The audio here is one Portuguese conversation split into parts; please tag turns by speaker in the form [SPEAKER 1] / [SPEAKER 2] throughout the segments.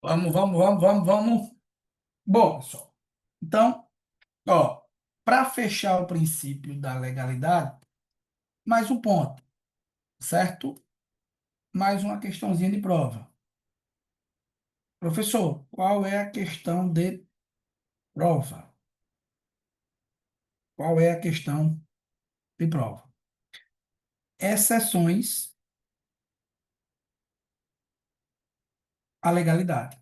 [SPEAKER 1] Vamos. Bom, pessoal. Então, ó, para fechar o princípio da legalidade, mais um ponto, certo? Mais uma questãozinha de prova. Professor, qual é a questão de prova? Qual é a questão de prova? Exceções à legalidade.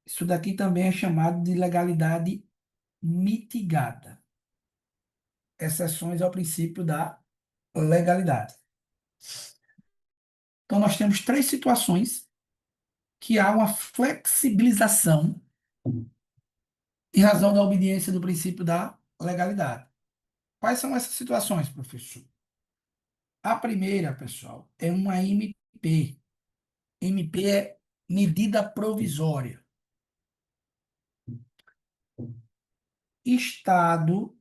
[SPEAKER 1] Isso daqui também é chamado de legalidade mitigada. Exceções ao princípio da legalidade. Então, nós temos três situações que há uma flexibilização em razão da obediência do princípio da legalidade. Quais são essas situações, professor? A primeira, pessoal, é uma MP. MP é medida provisória. Estado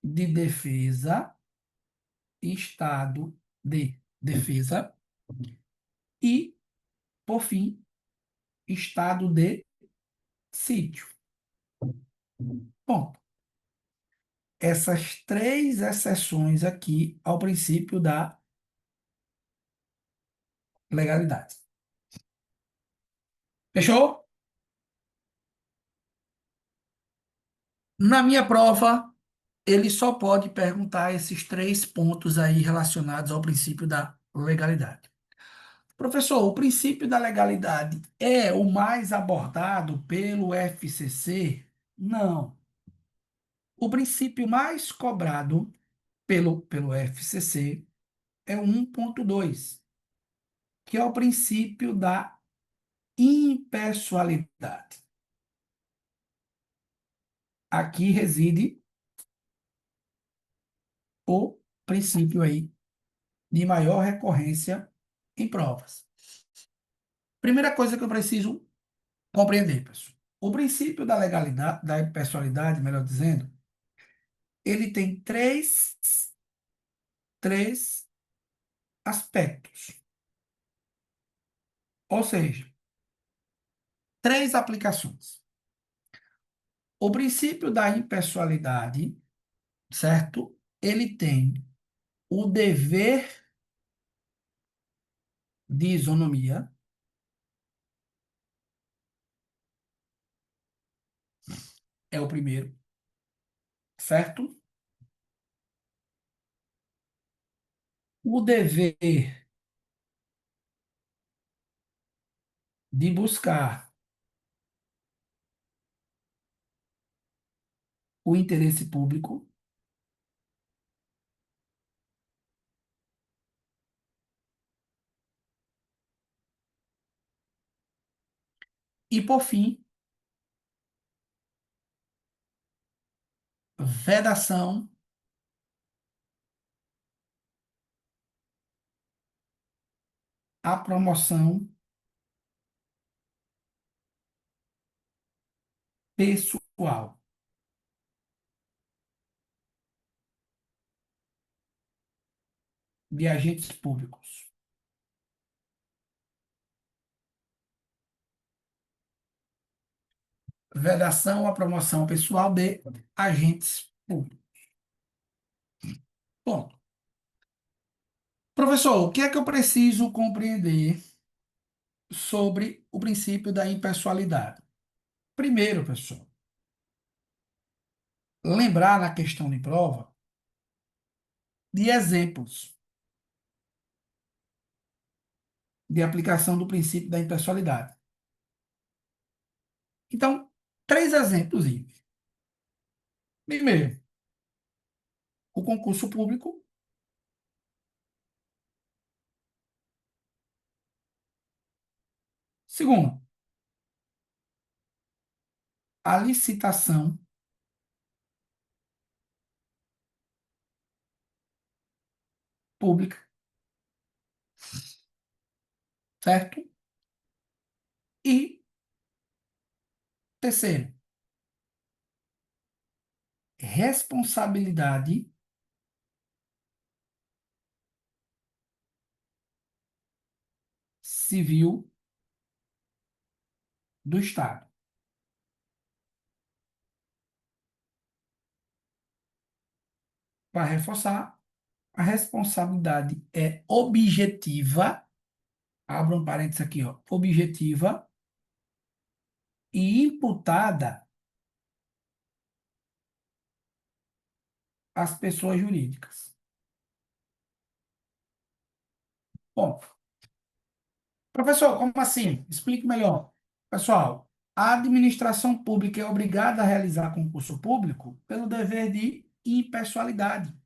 [SPEAKER 1] de defesa, estado de defesa e, por fim, estado de sítio. Bom, essas três exceções aqui ao princípio da legalidade. Fechou? Na minha prova, ele só pode perguntar esses três pontos aí relacionados ao princípio da legalidade. Professor, o princípio da legalidade é o mais abordado pelo FCC? Não. O princípio mais cobrado pelo FCC é o 1.2, que é o princípio da impessoalidade. Aqui reside o princípio aí de maior recorrência em provas. Primeira coisa que eu preciso compreender, pessoal. O princípio da legalidade, da impessoalidade, melhor dizendo, ele tem três aspectos. Ou seja, três aplicações. O princípio da impessoalidade, certo? Ele tem o dever de isonomia, é o primeiro, certo? O dever de buscar o interesse público e, por fim, vedação à promoção pessoal de agentes públicos. Vedação à promoção pessoal de agentes públicos. Bom, professor, o que é que eu preciso compreender sobre o princípio da impessoalidade? Primeiro, pessoal, lembrar na questão de prova de exemplos de aplicação do princípio da impessoalidade. Então, três exemplos. Primeiro, o concurso público. Segundo, a licitação pública, certo? E terceiro, responsabilidade civil do Estado. Para reforçar, a responsabilidade é objetiva, abra um parênteses aqui, ó, objetiva e imputada às pessoas jurídicas. Bom, professor, como assim? Explique melhor. Pessoal, a administração pública é obrigada a realizar concurso público pelo dever de impessoalidade.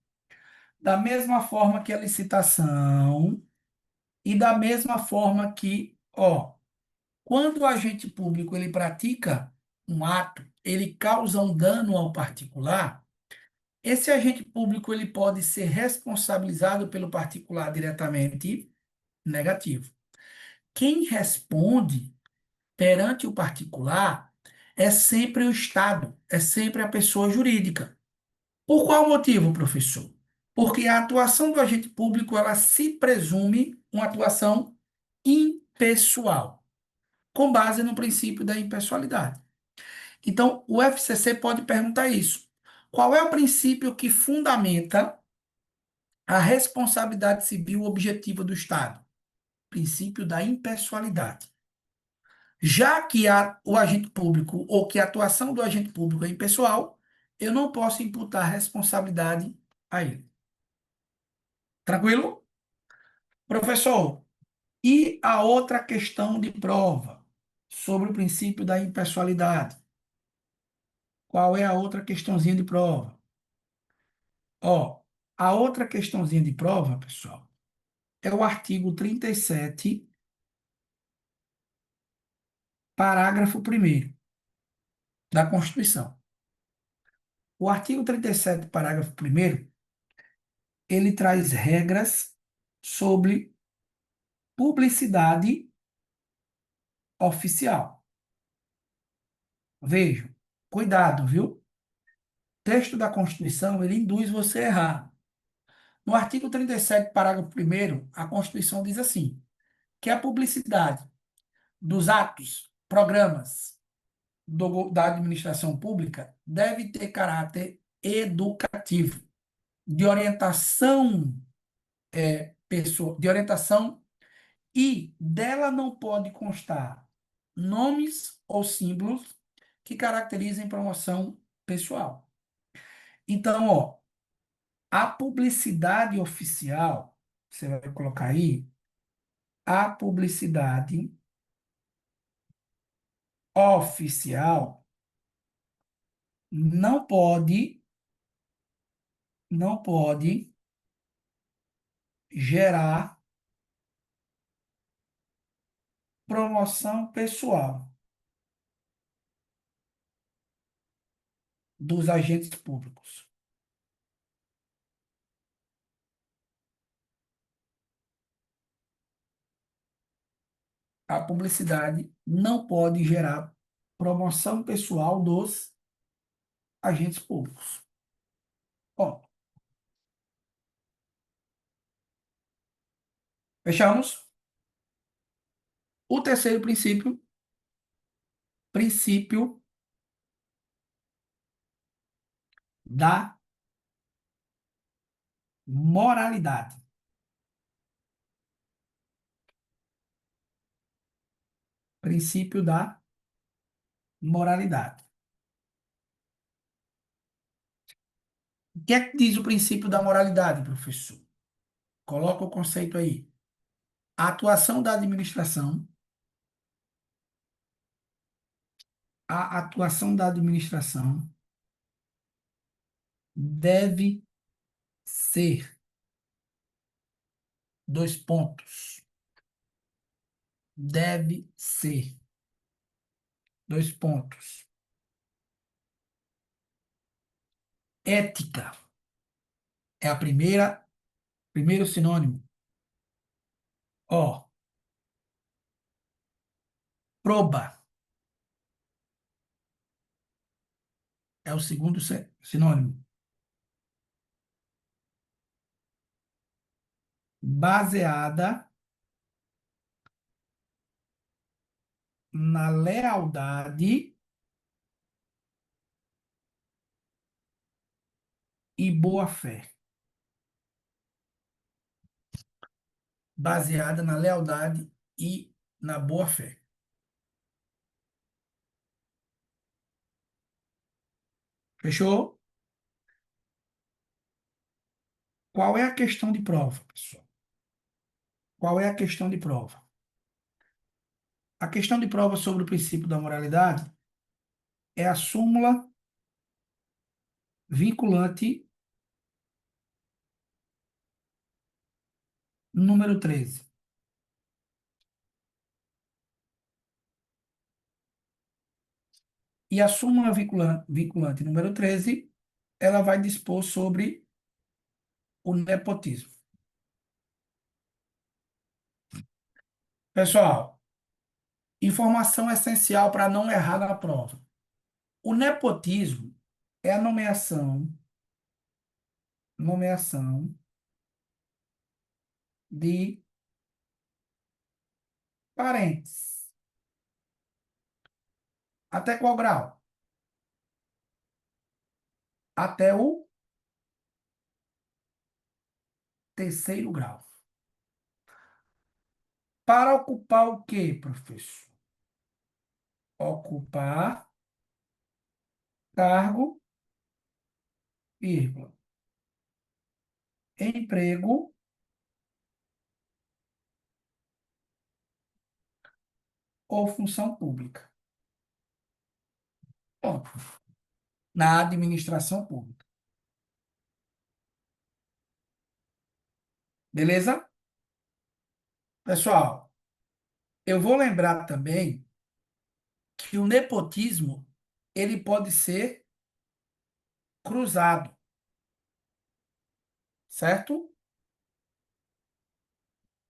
[SPEAKER 1] Da mesma forma que a licitação e da mesma forma que, ó, quando o agente público ele pratica um ato, ele causa um dano ao particular, esse agente público ele pode ser responsabilizado pelo particular diretamente negativo. Quem responde perante o particular é sempre o Estado, é sempre a pessoa jurídica. Por qual motivo, professor? Porque a atuação do agente público, ela se presume uma atuação impessoal, com base no princípio da impessoalidade. Então, o FCC pode perguntar isso. Qual é o princípio que fundamenta a responsabilidade civil objetiva do Estado? Princípio da impessoalidade. Já que o agente público ou que a atuação do agente público é impessoal, eu não posso imputar responsabilidade a ele. Tranquilo? Professor, e a outra questão de prova sobre o princípio da impessoalidade? Qual é a outra questãozinha de prova? Ó, a outra questãozinha de prova, pessoal, é o artigo 37, parágrafo 1º da Constituição. O artigo 37, parágrafo 1º, ele traz regras sobre publicidade oficial. Vejam, cuidado, viu? O texto da Constituição, ele induz você a errar. No artigo 37, parágrafo 1º, a Constituição diz assim, que a publicidade dos atos, programas da administração pública deve ter caráter educativo, de orientação, de orientação, e dela não pode constar nomes ou símbolos que caracterizem promoção pessoal. Então, ó, a publicidade oficial, você vai colocar aí, a publicidade oficial não pode, não pode gerar promoção pessoal dos agentes públicos. A publicidade não pode gerar promoção pessoal dos agentes públicos. Bom, fechamos? O terceiro princípio, princípio da moralidade. Princípio da moralidade. O que é que diz o princípio da moralidade, professor? Coloca o conceito aí. A atuação da administração, a atuação da administração deve ser, dois pontos, deve ser, dois pontos, ética é a primeiro sinônimo. Ó, proba é o segundo sinônimo. Baseada na lealdade e boa-fé. Baseada na lealdade e na boa-fé. Fechou? Qual é a questão de prova, pessoal? Qual é a questão de prova? A questão de prova sobre o princípio da moralidade é a súmula vinculante número 13. E a súmula vinculante número 13, ela vai dispor sobre o nepotismo. Pessoal, informação essencial para não errar na prova. O nepotismo é a nomeação de parentes. Até qual grau? Até o terceiro grau. Para ocupar o quê, professor? Ocupar cargo, vírgula, emprego ou função pública. Ponto. Na administração pública. Beleza? Pessoal, eu vou lembrar também que o nepotismo ele pode ser cruzado, certo?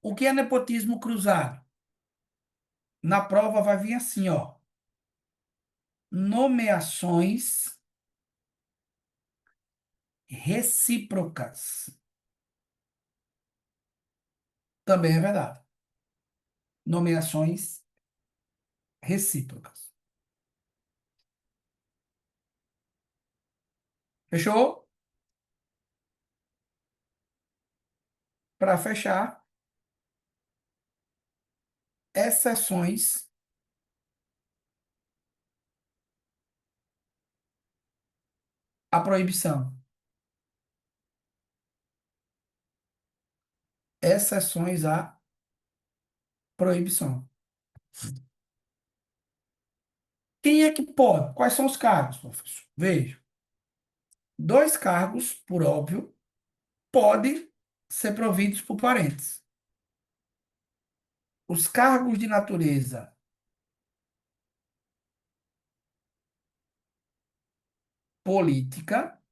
[SPEAKER 1] O que é nepotismo cruzado? Na prova vai vir assim, ó. Nomeações recíprocas. Também é verdade. Nomeações recíprocas. Fechou? Para fechar, exceções à proibição. Exceções à proibição. Quem é que pode? Quais são os cargos, professor? Veja, dois cargos, por óbvio, podem ser providos por parentes. Os cargos de natureza política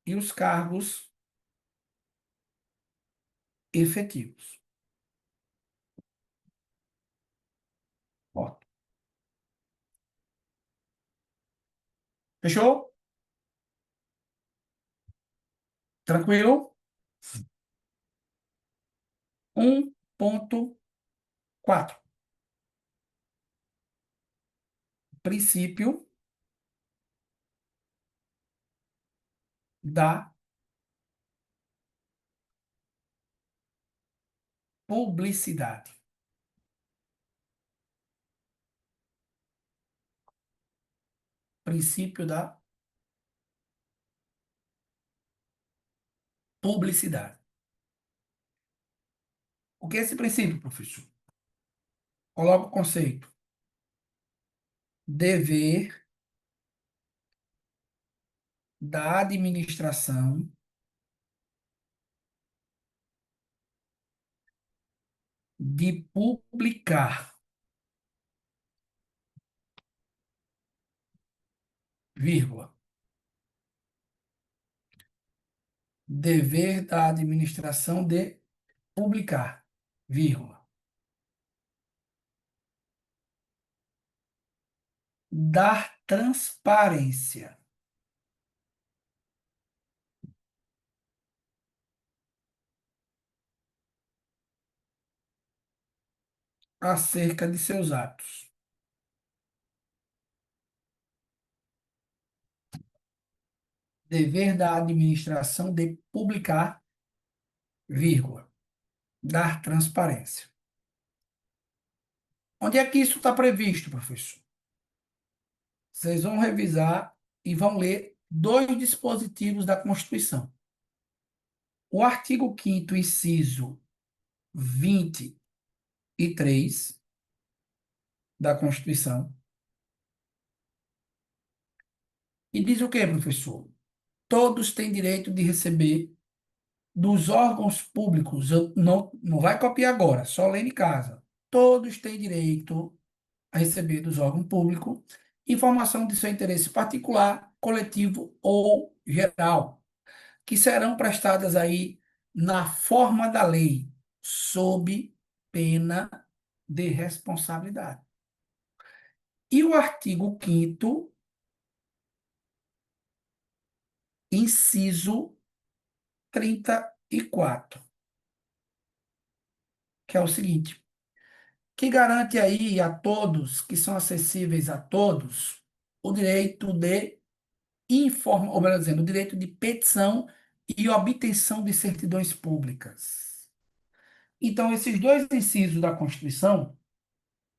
[SPEAKER 1] e os cargos efetivos. Ó, fechou? Tranquilo? 1.4. Princípio da publicidade. Princípio da publicidade. O que é esse princípio, professor? Coloca o conceito. Dever da administração de publicar, vírgula. Dever da administração de publicar, vírgula. Dar transparência. acerca de seus atos. Dever da administração de publicar, vírgula, dar transparência. Onde é que isso está previsto, professor? Vocês vão revisar e vão ler dois dispositivos da Constituição. O artigo 5º, inciso 23 da Constituição, e diz o quê, professor? Todos têm direito de receber dos órgãos públicos, não vai copiar agora, só ler em casa. Todos têm direito a receber dos órgãos públicos informação de seu interesse particular, coletivo ou geral, que serão prestadas aí na forma da lei, sob pena de responsabilidade. E o artigo 5º, inciso 34, que é o seguinte, que garante aí a todos, que são acessíveis a todos, o direito de ou melhor dizendo, o direito de petição e obtenção de certidões públicas. Então, esses dois incisos da Constituição,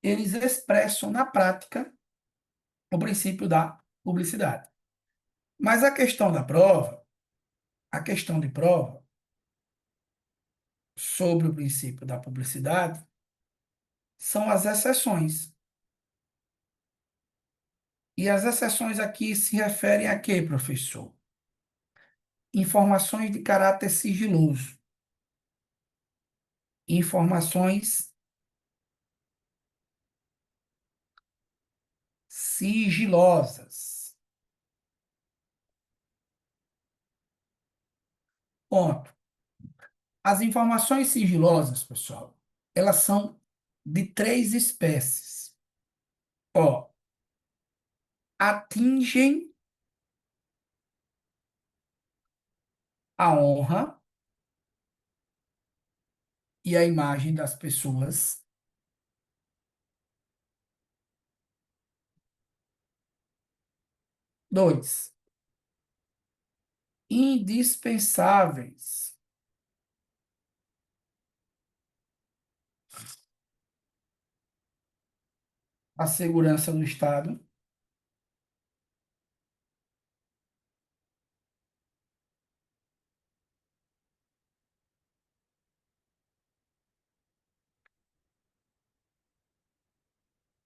[SPEAKER 1] eles expressam na prática o princípio da publicidade. Mas a questão de prova sobre o princípio da publicidade são as exceções. E as exceções aqui se referem a quê, professor? Informações de caráter sigiloso. Informações sigilosas. Ponto. As informações sigilosas, pessoal, elas são de três espécies. Ó, atingem a honra e a imagem das pessoas. Dois, indispensáveis à segurança do Estado.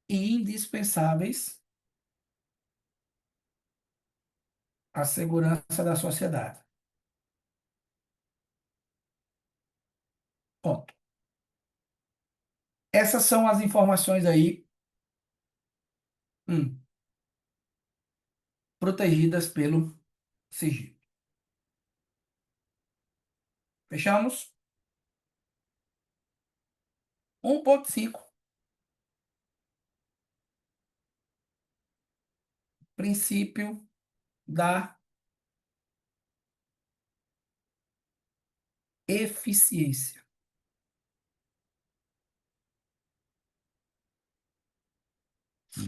[SPEAKER 1] E indispensáveis à segurança da sociedade. Ponto. Essas são as informações aí, hum, protegidas pelo sigilo. Fechamos? 1.5. Princípio da eficiência. O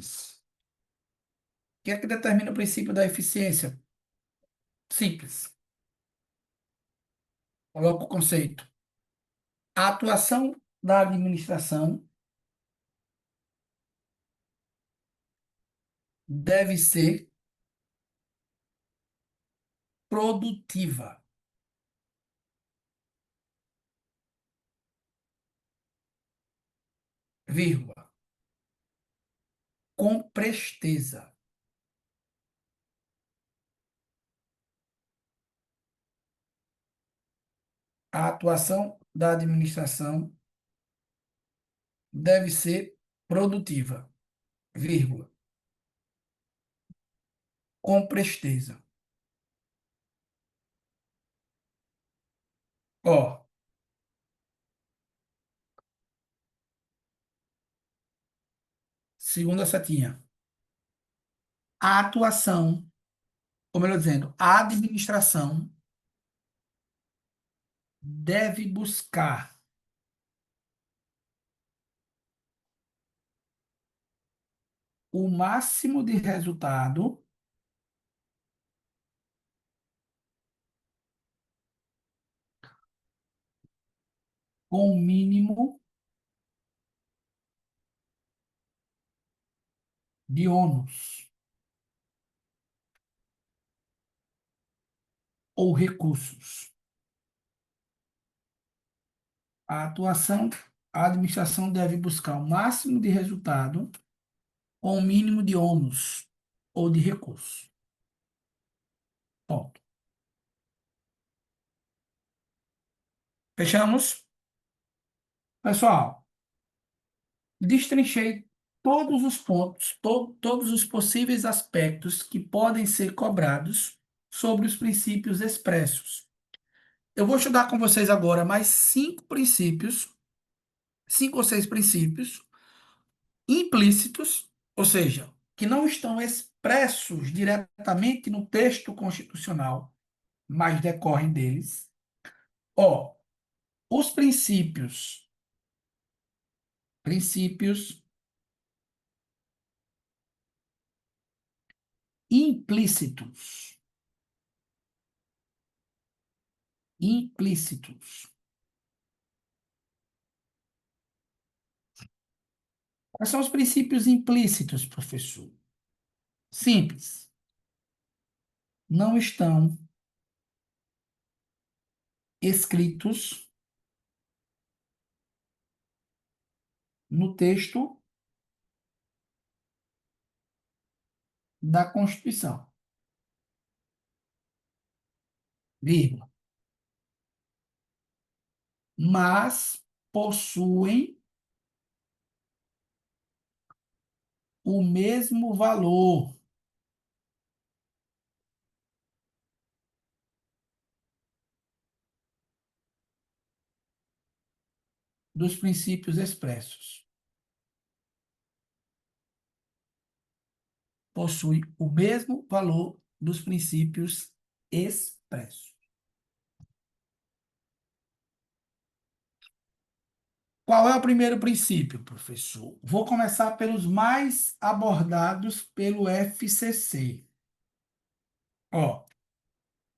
[SPEAKER 1] que é que determina o princípio da eficiência? Simples. Coloca o conceito. A atuação da administração deve ser produtiva, vírgula, com presteza. A atuação da administração deve ser produtiva, vírgula, com presteza. Ó, segunda setinha. A atuação, ou melhor dizendo, a administração deve buscar o máximo de resultado com o mínimo de ônus ou recursos. A atuação, a administração deve buscar o máximo de resultado com o mínimo de ônus ou de recursos. Ponto. Fechamos? Pessoal, destrinchei todos os pontos, todos os possíveis aspectos que podem ser cobrados sobre os princípios expressos. Eu vou estudar com vocês agora mais 5 princípios, 5 ou 6 princípios implícitos, ou seja, que não estão expressos diretamente no texto constitucional, mas decorrem deles. Ó, os princípios implícitos, implícitos. Quais são os princípios implícitos, professor? Simples. Não estão escritos no texto da Constituição, vírgula, mas possuem o mesmo valor dos princípios expressos. Possui o mesmo valor dos princípios expressos. Qual é o primeiro princípio, professor? Vou começar pelos mais abordados pelo FCC. Ó,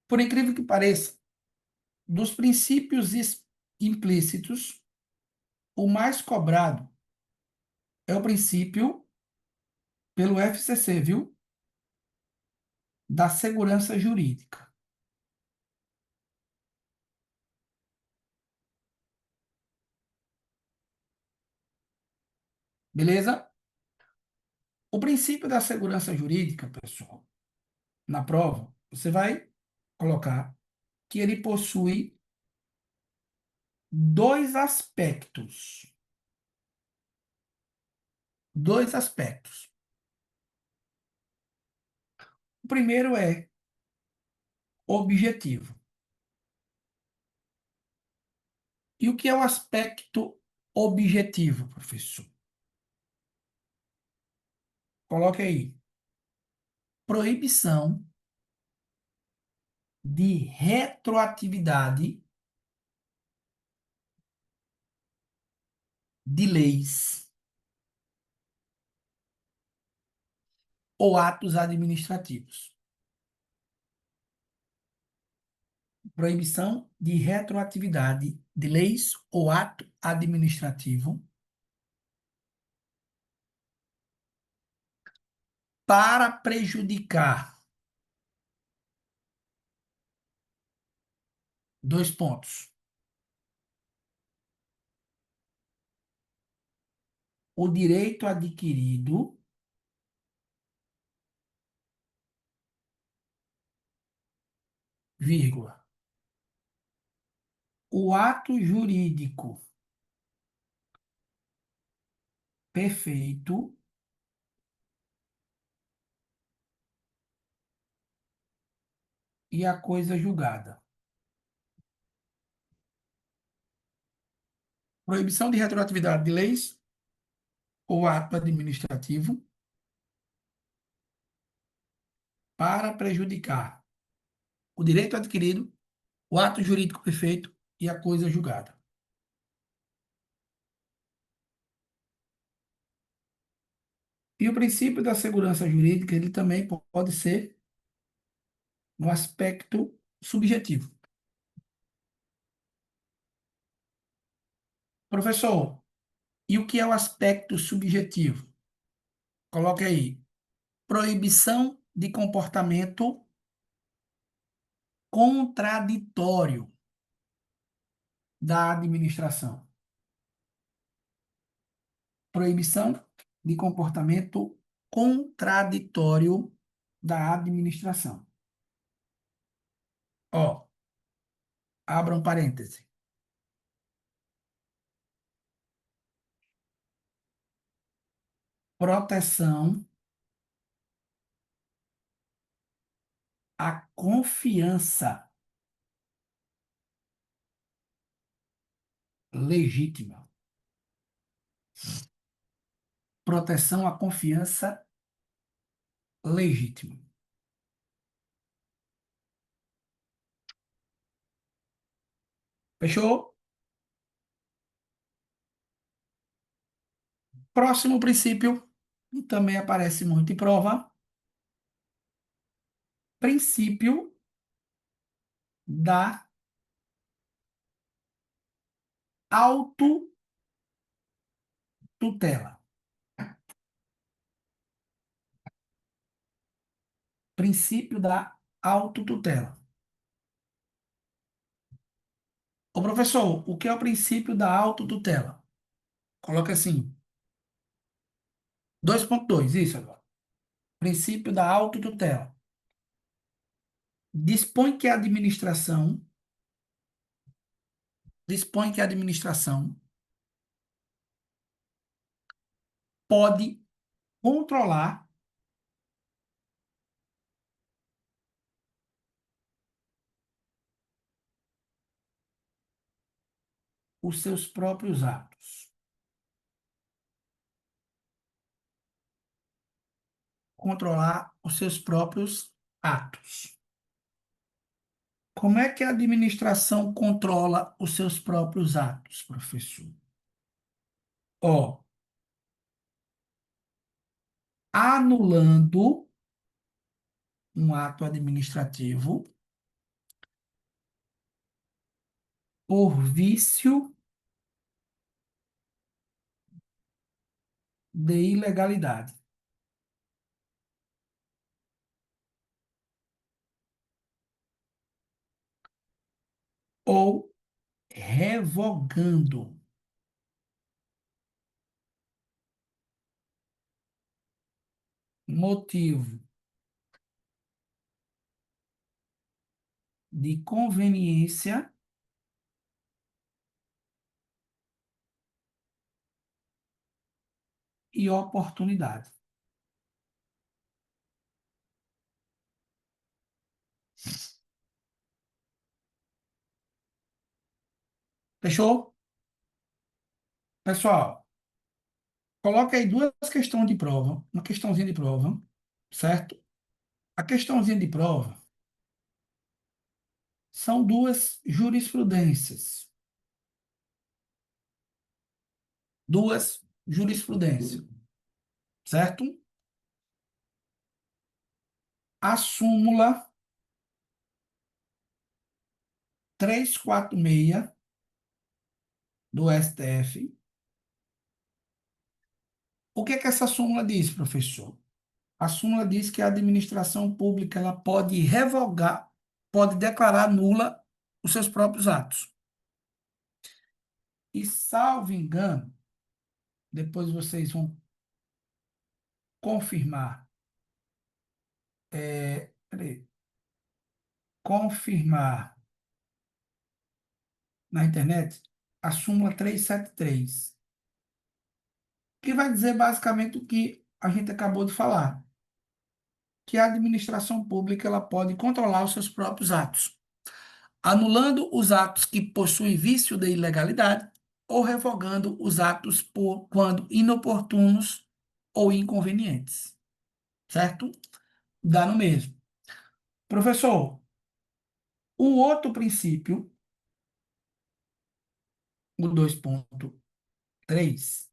[SPEAKER 1] por incrível que pareça, dos princípios implícitos, o mais cobrado é o princípio pelo FCC, viu? Da segurança jurídica. Beleza? O princípio da segurança jurídica, pessoal, na prova, você vai colocar que ele possui dois aspectos. Dois aspectos. O primeiro é objetivo. E o que é o aspecto objetivo, professor? Coloque aí. Proibição de retroatividade de leis ou atos administrativos. Proibição de retroatividade de leis ou ato administrativo para prejudicar, 2 pontos, o direito adquirido, vírgula, o ato jurídico perfeito e a coisa julgada. Proibição de retroatividade de leis ou ato administrativo para prejudicar o direito adquirido, o ato jurídico perfeito e a coisa julgada. E o princípio da segurança jurídica, ele também pode ser um aspecto subjetivo. Professor, e o que é o aspecto subjetivo? Coloque aí. Proibição de comportamento contraditório da administração. Proibição de comportamento contraditório da administração. Ó, abra um parêntese. Proteção à confiança legítima. Proteção à confiança legítima. Fechou? Próximo princípio, e também aparece muito em prova, princípio da autotutela. Princípio da autotutela. Ô, professor, o que é o princípio da autotutela? Coloca assim, 2.2, isso agora. Princípio da autotutela. Dispõe que a administração, dispõe que a administração pode controlar os seus próprios atos. Controlar os seus próprios atos. Como é que a administração controla os seus próprios atos, professor? Ó, anulando um ato administrativo por vício de ilegalidade. Ou revogando motivo de conveniência e oportunidade. Fechou? Pessoal, coloca aí duas questões de prova, uma questãozinha de prova, certo? A questãozinha de prova são duas jurisprudências. Duas jurisprudências, certo? A súmula 346 do STF. O que é que essa súmula diz, professor? A súmula diz que a administração pública ela pode revogar, pode declarar nula os seus próprios atos. E, salvo engano, depois vocês vão confirmar, peraí, confirmar na internet a súmula 373, que vai dizer basicamente o que a gente acabou de falar, que a administração pública ela pode controlar os seus próprios atos, anulando os atos que possuem vício de ilegalidade ou revogando os atos por quando inoportunos ou inconvenientes, certo? Dá no mesmo. Professor, o outro princípio, o 2.3,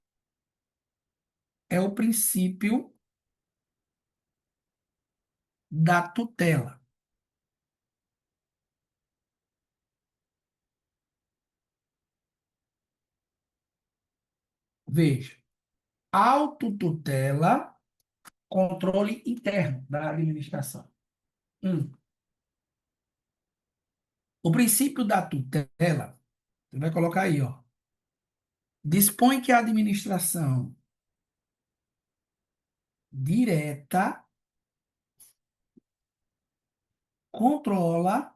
[SPEAKER 1] é o princípio da tutela. Veja, autotutela, controle interno da administração. Um, o princípio da tutela, você vai colocar aí, ó, dispõe que a administração direta controla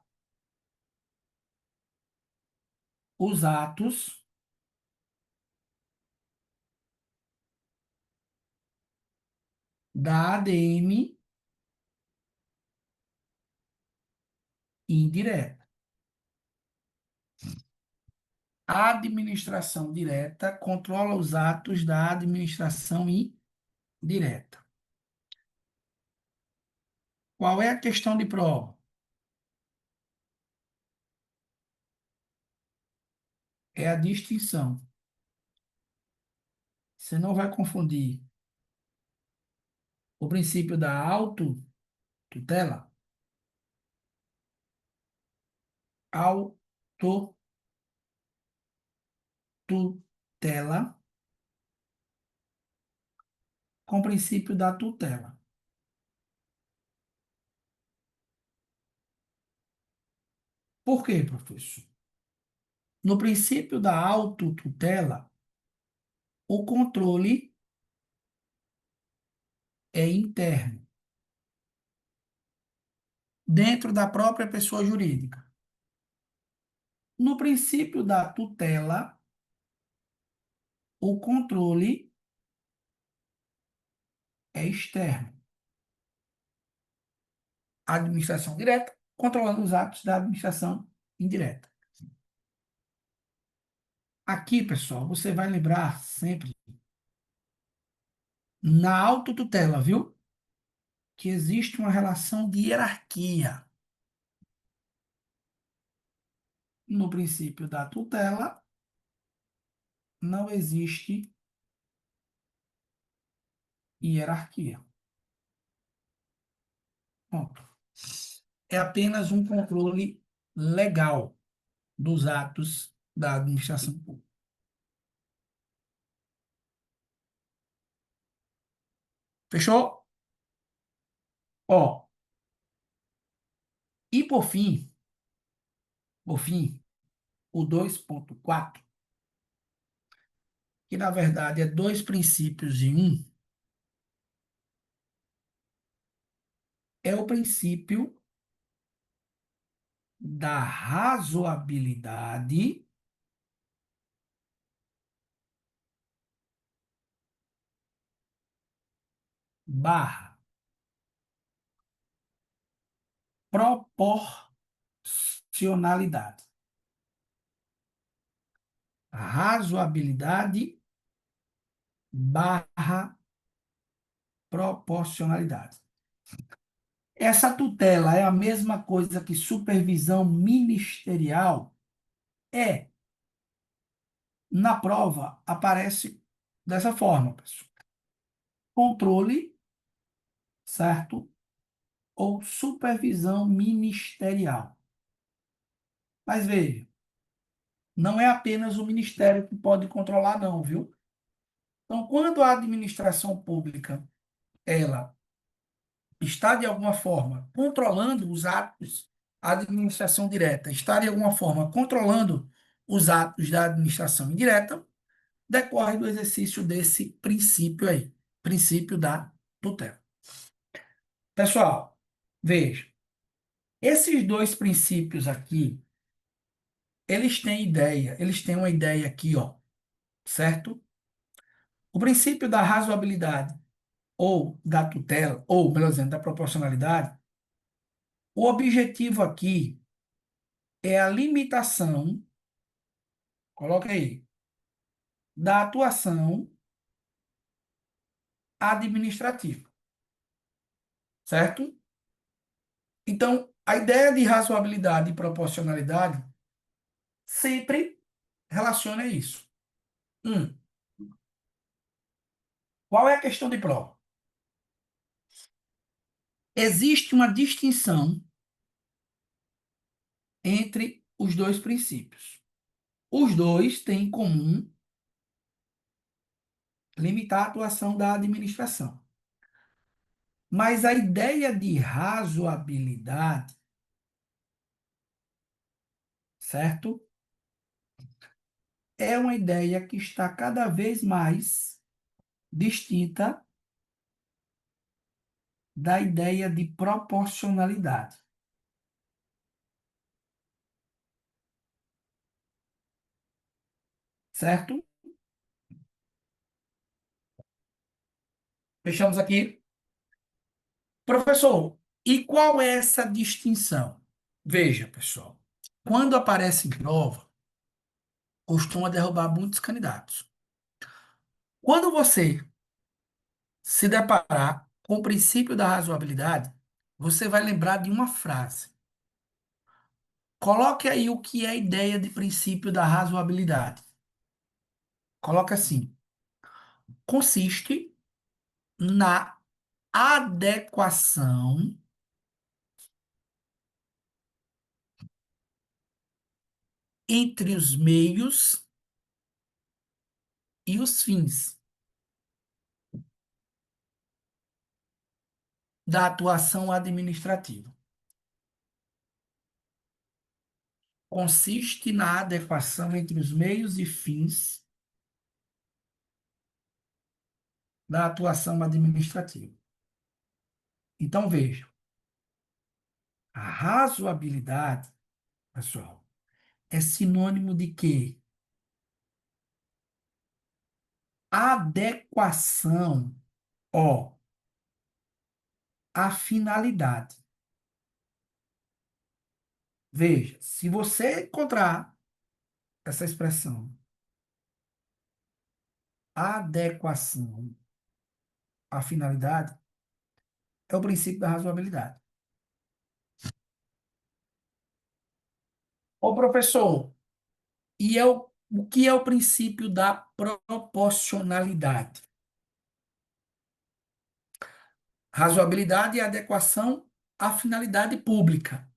[SPEAKER 1] os atos da ADM indireta. A administração direta controla os atos da administração indireta. Qual é a questão de prova? É a distinção. Você não vai confundir o princípio da autotutela, autotutela, com o princípio da tutela. Por quê, professor? No princípio da autotutela, o controle é interno, dentro da própria pessoa jurídica. No princípio da tutela, o controle é externo. A administração direta controlando os atos da administração indireta. Aqui, pessoal, você vai lembrar sempre na autotutela, viu? Que existe uma relação de hierarquia. No princípio da tutela, não existe hierarquia. Ponto. É apenas um controle legal dos atos da administração pública. Fechou? Ó, e por fim, o 2.4, que na verdade é dois princípios em um, é o princípio da razoabilidade barra proporcionalidade. Razoabilidade barra proporcionalidade. Essa tutela é a mesma coisa que supervisão ministerial? É. Na prova, aparece dessa forma, pessoal. Controle, certo? Ou supervisão ministerial. Mas veja, não é apenas o ministério que pode controlar, não, viu? Então, quando a administração pública, ela está de alguma forma controlando os atos, a administração direta está de alguma forma controlando os atos da administração indireta, decorre do exercício desse princípio aí, princípio da tutela. Pessoal, veja, esses dois princípios aqui, eles têm uma ideia aqui, ó, certo? O princípio da razoabilidade ou da tutela, ou, melhor dizendo, da proporcionalidade, o objetivo aqui é a limitação, coloca aí, da atuação administrativa, certo? Então, a ideia de razoabilidade e proporcionalidade sempre relaciona isso. Um, qual é a questão de prova? Existe uma distinção entre os dois princípios. Os dois têm em comum limitar a atuação da administração. Mas a ideia de razoabilidade, certo? É uma ideia que está cada vez mais distinta da ideia de proporcionalidade, certo? Fechamos aqui. Professor, e qual é essa distinção? Veja, pessoal, quando aparece em prova, costuma derrubar muitos candidatos. Quando você se deparar com o princípio da razoabilidade, você vai lembrar de uma frase. Coloque aí o que é a ideia de princípio da razoabilidade. Coloca assim: consiste na adequação entre os meios e os fins da atuação administrativa. Consiste na adequação entre os meios e fins da atuação administrativa. Então, veja, a razoabilidade, pessoal, é sinônimo de quê? Adequação, ó, à finalidade. Veja, se você encontrar essa expressão, adequação à finalidade, é o princípio da razoabilidade. Ô, professor, o que é o princípio da proporcionalidade? Razoabilidade e adequação à finalidade pública.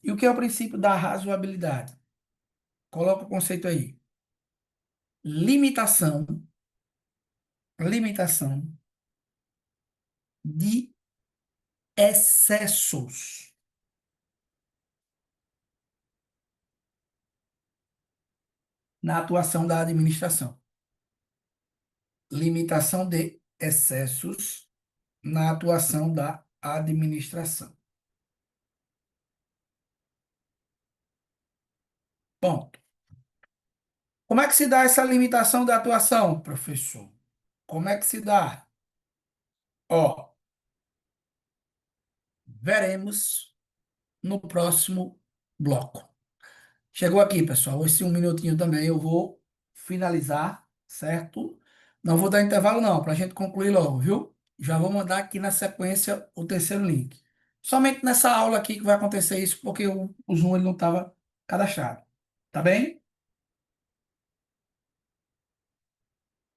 [SPEAKER 1] E o que é o princípio da razoabilidade? Coloca o conceito aí. Limitação, limitação de excessos na atuação da administração. Limitação de excessos na atuação da administração. Ponto. Como é que se dá essa limitação da atuação, professor? Como é que se dá? Ó, veremos no próximo bloco. Chegou aqui, pessoal. Esse um minutinho também eu vou finalizar, certo? Não vou dar intervalo, não, para a gente concluir logo, viu? Já vou mandar aqui na sequência o terceiro link. Somente nessa aula aqui que vai acontecer isso, porque o Zoom ele não estava cadastrado. Tá bem?